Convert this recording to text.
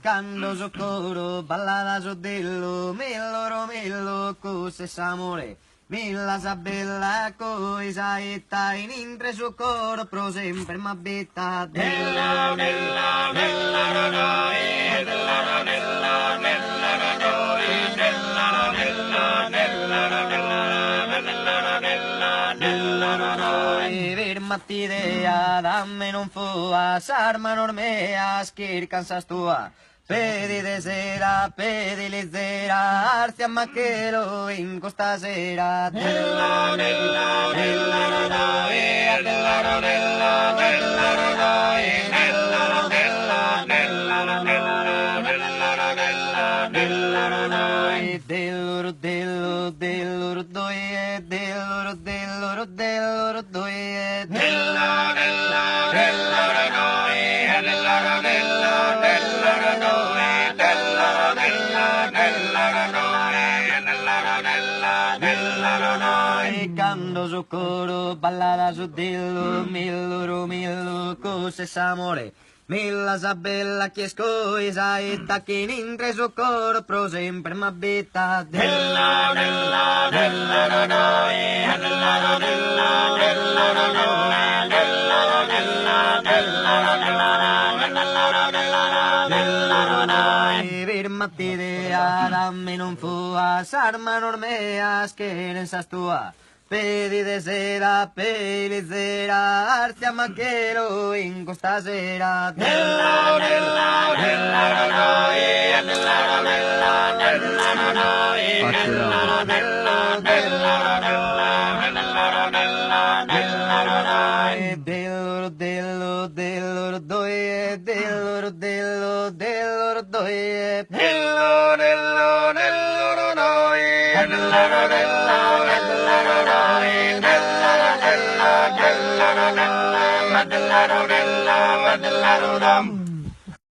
Cando socorro, ballada sodello, millo romillo, cose s'amore, milla sa bella cosa etta in intre socorro, pro sempre m'abita della della della rodoi, della della della rodoi, della della della della della rodoi. Fermati idea, dammi non fua, s'arma normea, schir cansas tua. Pedi de sera, pedi lizera, arcia macchero in costa sera. Della, della, della, rodoi, della, della, della, rodoi, della, della, della, della, della, della, rodoi. Dello, dello, dello, rodoi, dello, dello, dello, rodoi, della, della, della, rodoi, della, della, della, cando socorro, ballada sodello, millo romillo, cose s'amore, milla sa bella che scoisa e tacchi in tre socorro, pro sempre m'abita della della della rodoi, della della della rodoi, della della della rodoi. Fermati idea, dammi non fua, s'arma normea, scherenza tua. Pedi de sera, pedi sera, arcia macchero in costa sera. Della, della, della, rodoi, della, della, della, rodoi, della, della, della, della, rodoi. Dello, dello, dello, rodoi, dello, dello, dello, rodoi, dello, dello, dello, rodoi, della, della, della, della, della,